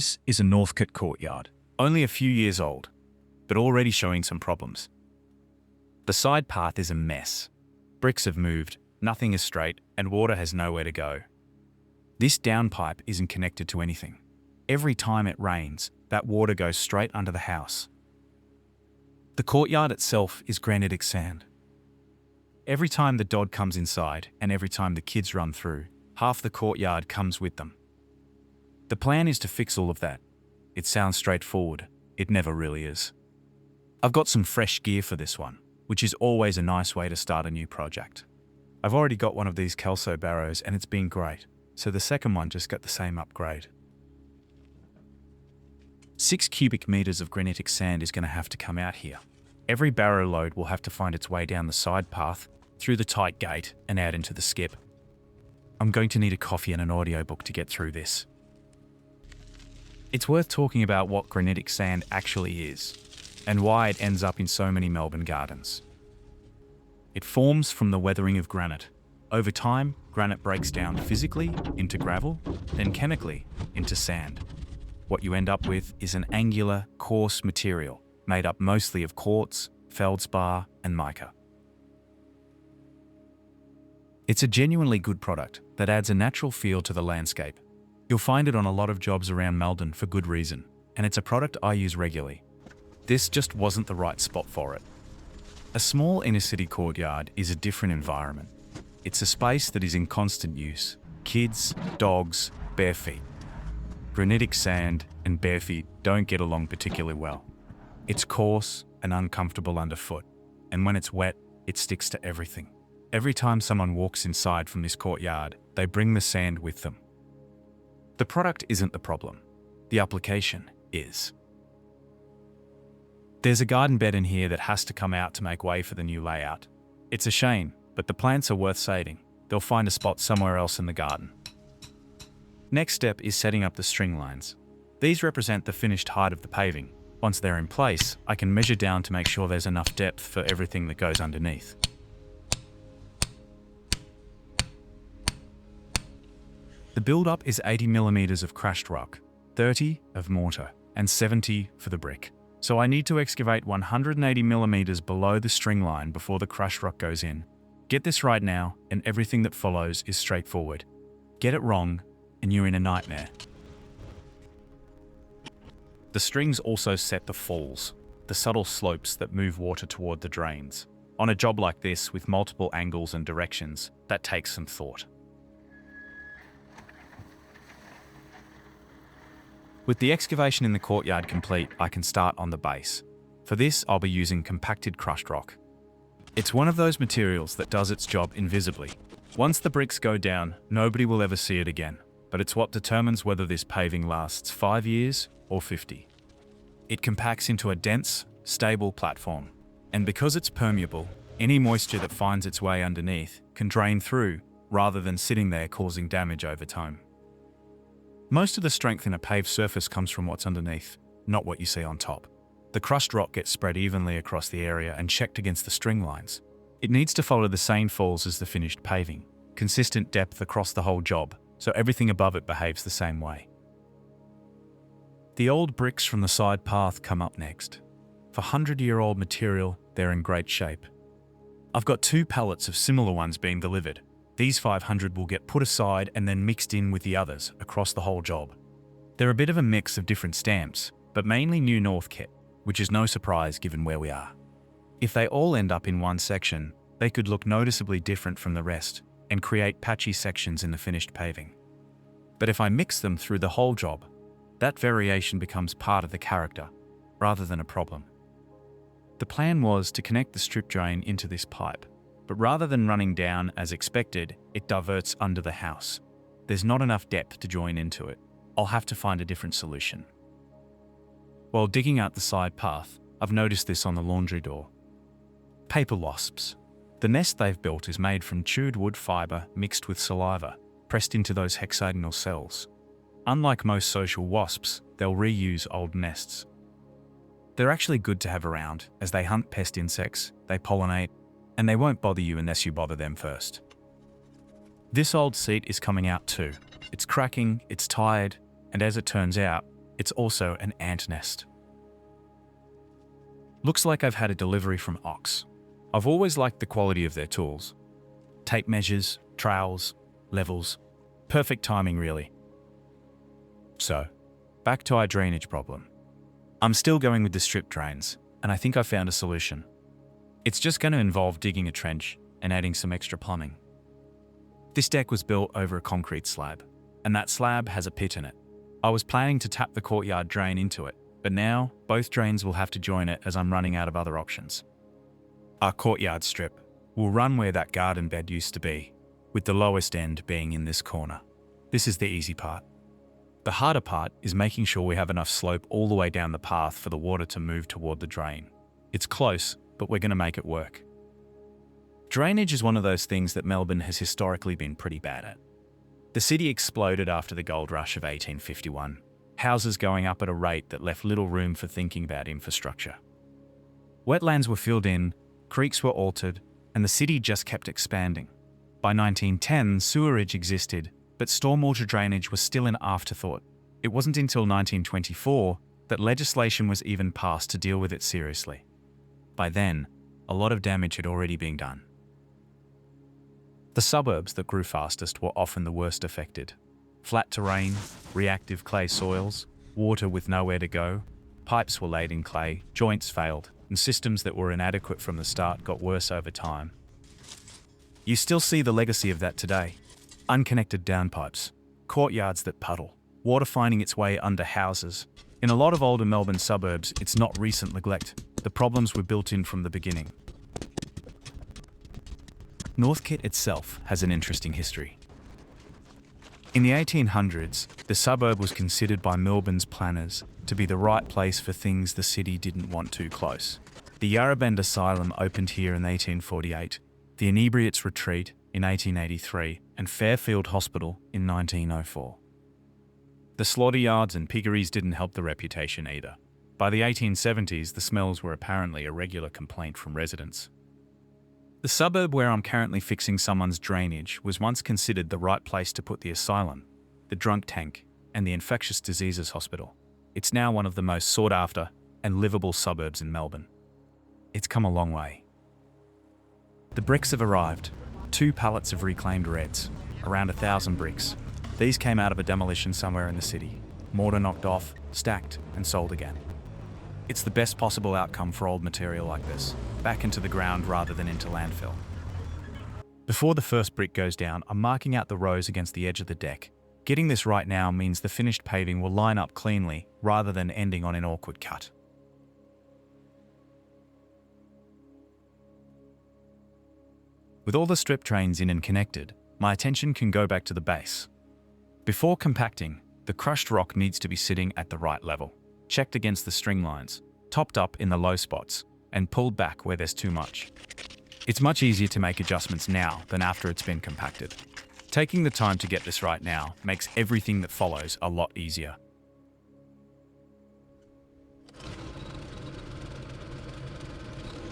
This is a Northcote courtyard, only a few years old, but already showing some problems. The side path is a mess. Bricks have moved, nothing is straight, and water has nowhere to go. This downpipe isn't connected to anything. Every time it rains, that water goes straight under the house. The courtyard itself is granitic sand. Every time the dog comes inside and every time the kids run through, half the courtyard comes with them. The plan is to fix all of that. It sounds straightforward. It never really is. I've got some fresh gear for this one, which is always a nice way to start a new project. I've already got one of these Kelso barrows and it's been great, so the second one just got the same upgrade. 6 cubic meters of granitic sand is going to have to come out here. Every barrow load will have to find its way down the side path, through the tight gate and out into the skip. I'm going to need a coffee and an audiobook to get through this. It's worth talking about what granitic sand actually is, and why it ends up in so many Melbourne gardens. It forms from the weathering of granite. Over time, granite breaks down physically into gravel, then chemically into sand. What you end up with is an angular, coarse material made up mostly of quartz, feldspar, and mica. It's a genuinely good product that adds a natural feel to the landscape. You'll find it on a lot of jobs around Melbourne for good reason, and it's a product I use regularly. This just wasn't the right spot for it. A small inner-city courtyard is a different environment. It's a space that is in constant use. Kids, dogs, bare feet. Granitic sand and bare feet don't get along particularly well. It's coarse and uncomfortable underfoot, and when it's wet, it sticks to everything. Every time someone walks inside from this courtyard, they bring the sand with them. The product isn't the problem. The application is. There's a garden bed in here that has to come out to make way for the new layout. It's a shame, but the plants are worth saving. They'll find a spot somewhere else in the garden. Next step is setting up the string lines. These represent the finished height of the paving. Once they're in place, I can measure down to make sure there's enough depth for everything that goes underneath. The build-up is 80mm of crushed rock, 30 of mortar, and 70 for the brick. So I need to excavate 180mm below the string line before the crushed rock goes in. Get this right now, and everything that follows is straightforward. Get it wrong, and you're in a nightmare. The strings also set the falls, the subtle slopes that move water toward the drains. On a job like this, with multiple angles and directions, that takes some thought. With the excavation in the courtyard complete, I can start on the base. For this, I'll be using compacted crushed rock. It's one of those materials that does its job invisibly. Once the bricks go down, nobody will ever see it again, but it's what determines whether this paving lasts 5 years or 50. It compacts into a dense, stable platform, and because it's permeable, any moisture that finds its way underneath can drain through rather than sitting there causing damage over time. Most of the strength in a paved surface comes from what's underneath, not what you see on top. The crushed rock gets spread evenly across the area and checked against the string lines. It needs to follow the same falls as the finished paving, consistent depth across the whole job, so everything above it behaves the same way. The old bricks from the side path come up next. For 100-year-old material, they're in great shape. I've got 2 pallets of similar ones being delivered. These 500 will get put aside and then mixed in with the others across the whole job. They're a bit of a mix of different stamps, but mainly new Northcote, which is no surprise given where we are. If they all end up in one section, they could look noticeably different from the rest and create patchy sections in the finished paving. But if I mix them through the whole job, that variation becomes part of the character, rather than a problem. The plan was to connect the strip drain into this pipe, but rather than running down as expected, it diverts under the house. There's not enough depth to join into it. I'll have to find a different solution. While digging out the side path, I've noticed this on the laundry door. Paper wasps. The nest they've built is made from chewed wood fibre mixed with saliva, pressed into those hexagonal cells. Unlike most social wasps, they'll reuse old nests. They're actually good to have around, as they hunt pest insects, they pollinate, and they won't bother you unless you bother them first. This old seat is coming out too. It's cracking, it's tired, and as it turns out, It's also an ant nest. Looks like I've had a delivery from Ox. I've always liked the quality of their tools. Tape measures, trowels, levels. Perfect timing, really. So, back to our drainage problem. I'm still going with the strip drains, and I think I found a solution. It's just going to involve digging a trench and adding some extra plumbing. This deck was built over a concrete slab, and that slab has a pit in it. I was planning to tap the courtyard drain into it, but now both drains will have to join it as I'm running out of other options. Our courtyard strip will run where that garden bed used to be, with the lowest end being in this corner. This is the easy part. The harder part is making sure we have enough slope all the way down the path for the water to move toward the drain. It's close, but we're going to make it work. Drainage is one of those things that Melbourne has historically been pretty bad at. The city exploded after the gold rush of 1851, houses going up at a rate that left little room for thinking about infrastructure. Wetlands were filled in, creeks were altered, and the city just kept expanding. By 1910, sewerage existed, but stormwater drainage was still an afterthought. It wasn't until 1924 that legislation was even passed to deal with it seriously. By then, a lot of damage had already been done. The suburbs that grew fastest were often the worst affected. Flat terrain, reactive clay soils, water with nowhere to go, pipes were laid in clay, joints failed, and systems that were inadequate from the start got worse over time. You still see the legacy of that today. Unconnected downpipes, courtyards that puddle, water finding its way under houses. In a lot of older Melbourne suburbs, it's not recent neglect. The problems were built in from the beginning. Northcote itself has an interesting history. In the 1800s, the suburb was considered by Melbourne's planners to be the right place for things the city didn't want too close. The Yarrabend Asylum opened here in 1848, the Inebriates Retreat in 1883, and Fairfield Hospital in 1904. The slaughter yards and piggeries didn't help the reputation either. By the 1870s, the smells were apparently a regular complaint from residents. The suburb where I'm currently fixing someone's drainage was once considered the right place to put the asylum, the drunk tank, and the infectious diseases hospital. It's now one of the most sought after and livable suburbs in Melbourne. It's come a long way. The bricks have arrived. 2 pallets of reclaimed reds, around 1,000 bricks. These came out of a demolition somewhere in the city. Mortar knocked off, stacked, and sold again. It's the best possible outcome for old material like this, back into the ground rather than into landfill. Before the first brick goes down, I'm marking out the rows against the edge of the deck. Getting this right now means the finished paving will line up cleanly rather than ending on an awkward cut. With all the strip trains in and connected, my attention can go back to the base. Before compacting, the crushed rock needs to be sitting at the right level, checked against the string lines, topped up in the low spots, and pulled back where there's too much. It's much easier to make adjustments now than after it's been compacted. Taking the time to get this right now makes everything that follows a lot easier.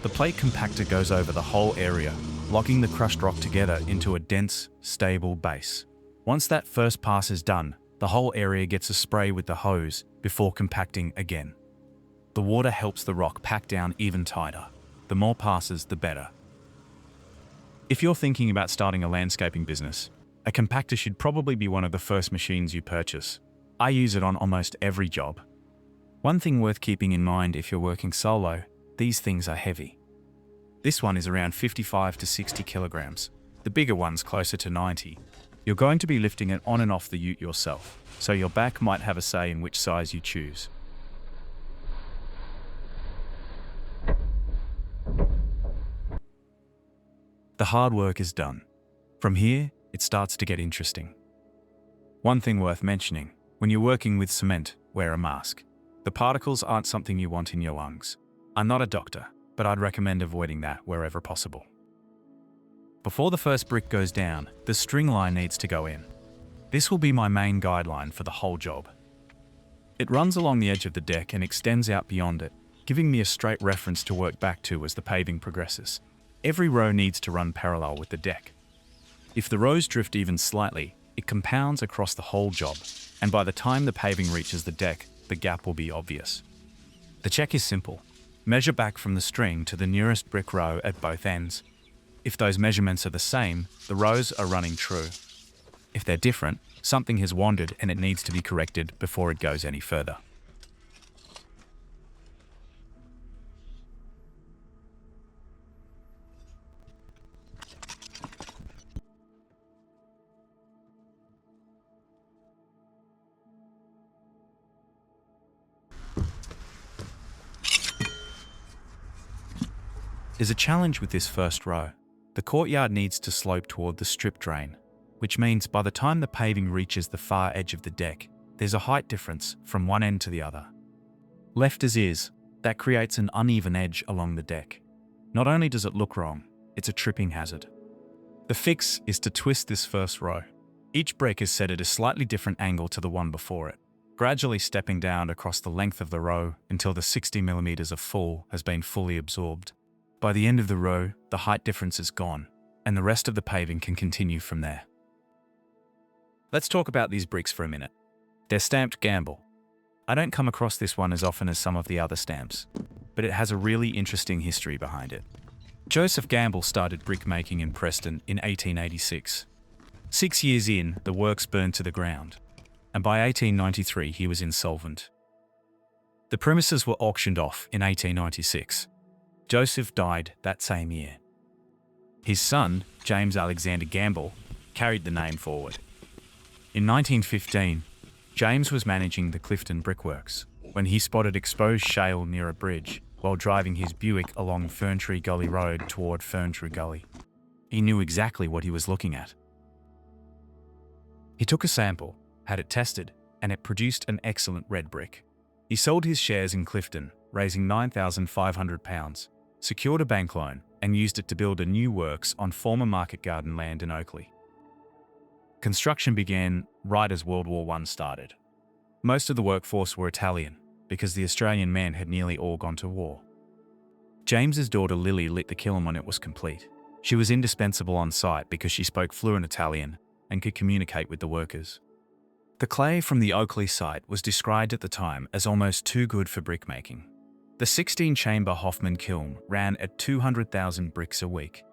The plate compactor goes over the whole area, locking the crushed rock together into a dense, stable base. Once that first pass is done, the whole area gets a spray with the hose before compacting again. The water helps the rock pack down even tighter. The more passes, the better. If you're thinking about starting a landscaping business, a compactor should probably be one of the first machines you purchase. I use it on almost every job. One thing worth keeping in mind if you're working solo, these things are heavy. This one is around 55 to 60 kilograms. The bigger one's closer to 90. You're going to be lifting it on and off the ute yourself, so your back might have a say in which size you choose. The hard work is done. From here, it starts to get interesting. One thing worth mentioning, when you're working with cement, wear a mask. The particles aren't something you want in your lungs. I'm not a doctor, but I'd recommend avoiding that wherever possible. Before the first brick goes down, the string line needs to go in. This will be my main guideline for the whole job. It runs along the edge of the deck and extends out beyond it, giving me a straight reference to work back to as the paving progresses. Every row needs to run parallel with the deck. If the rows drift even slightly, it compounds across the whole job, and by the time the paving reaches the deck, the gap will be obvious. The check is simple. Measure back from the string to the nearest brick row at both ends. If those measurements are the same, the rows are running true. If they're different, something has wandered and it needs to be corrected before it goes any further. There's a challenge with this first row. The courtyard needs to slope toward the strip drain, which means by the time the paving reaches the far edge of the deck, there's a height difference from one end to the other. Left as is, that creates an uneven edge along the deck. Not only does it look wrong, it's a tripping hazard. The fix is to twist this first row. Each brick is set at a slightly different angle to the one before it, gradually stepping down across the length of the row until the 60mm of fall has been fully absorbed. By the end of the row, the height difference is gone, and the rest of the paving can continue from there. Let's talk about these bricks for a minute. They're stamped Gamble. I don't come across this one as often as some of the other stamps, but it has a really interesting history behind it. Joseph Gamble started brick making in Preston in 1886. 6 years in, the works burned to the ground, and by 1893 he was insolvent. The premises were auctioned off in 1896. Joseph died that same year. His son, James Alexander Gamble, carried the name forward. In 1915, James was managing the Clifton Brickworks when he spotted exposed shale near a bridge while driving his Buick along Ferntree Gully Road toward Ferntree Gully. He knew exactly what he was looking at. He took a sample, had it tested, and it produced an excellent red brick. He sold his shares in Clifton, raising £9,500, secured a bank loan, and used it to build a new works on former market garden land in Oakley. Construction began right as World War I started. Most of the workforce were Italian, because the Australian men had nearly all gone to war. James's daughter Lily lit the kiln when it was complete. She was indispensable on site because she spoke fluent Italian and could communicate with the workers. The clay from the Oakley site was described at the time as almost too good for brickmaking. The 16-chamber Hoffman kiln ran at 200,000 bricks a week.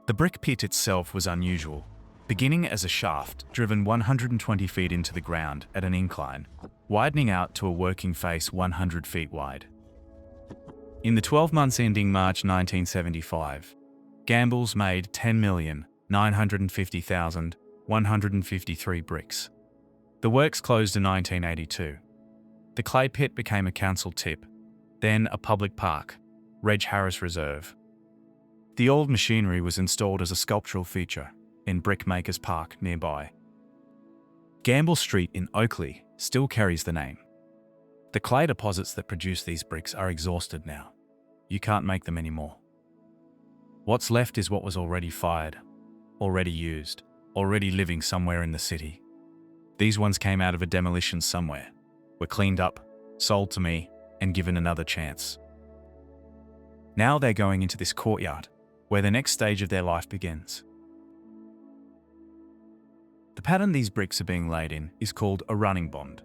The brick pit itself was unusual, beginning as a shaft driven 120 feet into the ground at an incline, widening out to a working face 100 feet wide. In the 12 months ending March 1975, Gamble's made 10,950,153 bricks. The works closed in 1982. The clay pit became a council tip, then a public park, Reg Harris Reserve. The old machinery was installed as a sculptural feature in Brickmakers Park nearby. Gamble Street in Oakley still carries the name. The clay deposits that produce these bricks are exhausted now. You can't make them anymore. What's left is what was already fired, already used, already living somewhere in the city. These ones came out of a demolition somewhere, were cleaned up, sold to me, and given another chance. Now they're going into this courtyard, where the next stage of their life begins. The pattern these bricks are being laid in is called a running bond.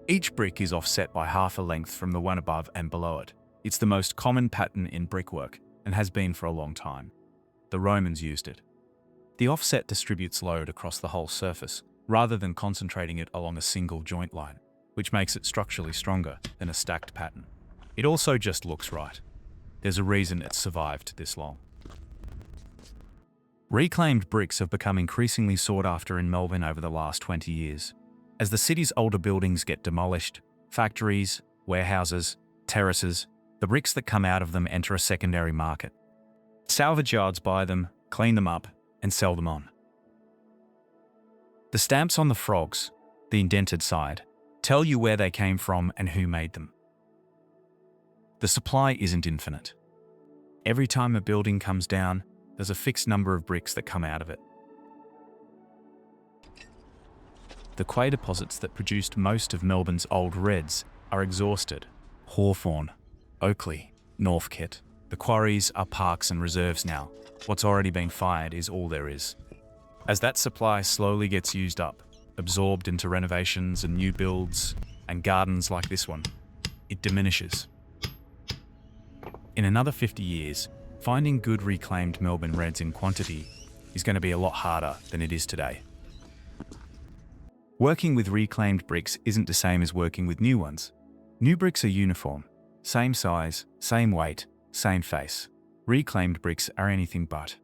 Each brick is offset by half a length from the one above and below it. It's the most common pattern in brickwork and has been for a long time. The Romans used it. The offset distributes load across the whole surface, rather than concentrating it along a single joint line, which makes it structurally stronger than a stacked pattern. It also just looks right. There's a reason it's survived this long. Reclaimed bricks have become increasingly sought after in Melbourne over the last 20 years. As the city's older buildings get demolished, factories, warehouses, terraces, the bricks that come out of them enter a secondary market. Salvage yards buy them, clean them up, and sell them on. The stamps on the frogs, the indented side, tell you where they came from and who made them. The supply isn't infinite. Every time a building comes down, there's a fixed number of bricks that come out of it. The clay deposits that produced most of Melbourne's old reds are exhausted. Hawthorn, Oakley, Northcote. The quarries are parks and reserves now. What's already been fired is all there is. As that supply slowly gets used up, absorbed into renovations and new builds, and gardens like this one, it diminishes. In another 50 years, finding good reclaimed Melbourne Reds in quantity is going to be a lot harder than it is today. Working with reclaimed bricks isn't the same as working with new ones. New bricks are uniform, same size, same weight, same face. Reclaimed bricks are anything but.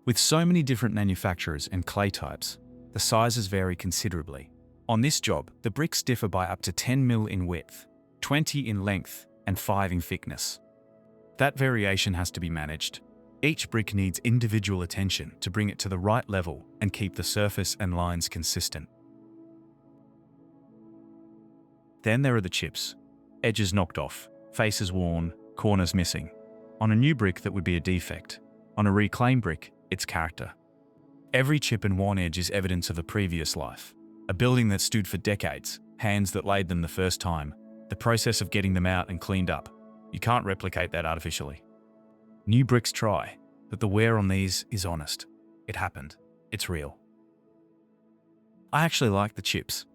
With so many different manufacturers and clay types, the sizes vary considerably. On this job, the bricks differ by up to 10 mm in width, 20 in length, and 5 in thickness. That variation has to be managed. Each brick needs individual attention to bring it to the right level and keep the surface and lines consistent. Then there are the chips. Edges knocked off, faces worn, corners missing. On a new brick, that would be a defect. On a reclaimed brick, it's character. Every chip and worn edge is evidence of a previous life. A building that stood for decades, hands that laid them the first time, the process of getting them out and cleaned up. You can't replicate that artificially. New bricks try, but the wear on these is honest. It happened. It's real. I actually like the chips.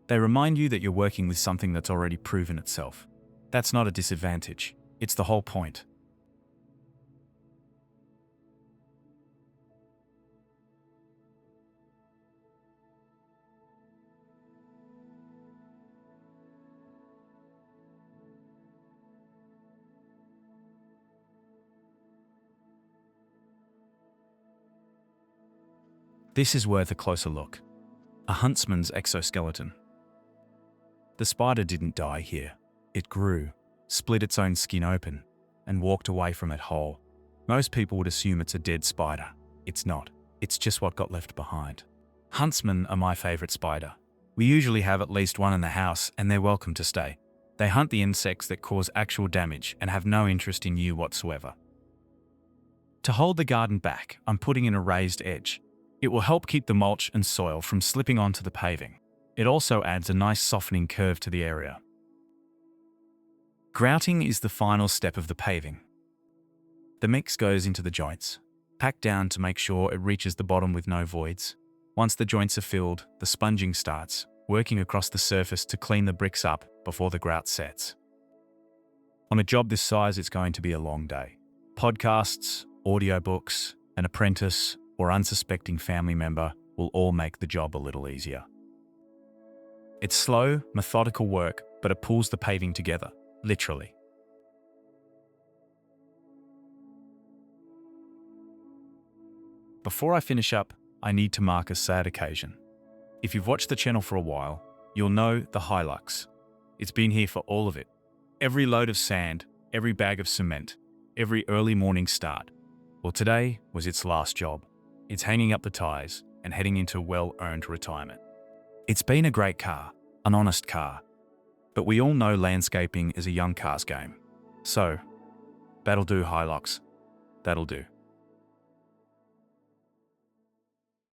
They remind you that you're working with something that's already proven itself. That's not a disadvantage. It's the whole point. This is worth a closer look. A huntsman's exoskeleton. The spider didn't die here. It grew, split its own skin open, and walked away from it whole. Most people would assume it's a dead spider. It's not. It's just what got left behind. Huntsmen are my favourite spider. We usually have at least one in the house, and they're welcome to stay. They hunt the insects that cause actual damage and have no interest in you whatsoever. To hold the garden back, I'm putting in a raised edge. It will help keep the mulch and soil from slipping onto the paving. It also adds a nice softening curve to the area. Grouting is the final step of the paving. The mix goes into the joints, packed down to make sure it reaches the bottom with no voids. Once the joints are filled, the sponging starts, working across the surface to clean the bricks up before the grout sets. On a job this size, it's going to be a long day. Podcasts, audiobooks, an apprentice, or unsuspecting family member will all make the job a little easier. It's slow, methodical work, but it pulls the paving together, literally. Before I finish up, I need to mark a sad occasion. If you've watched the channel for a while, you'll know the Hilux. It's been here for all of it. Every load of sand, every bag of cement, every early morning start. Well, today was its last job. It's hanging up the tyres and heading into well-earned retirement. It's been a great car, an honest car. But we all know landscaping is a young car's game. So, that'll do, Hilux. That'll do.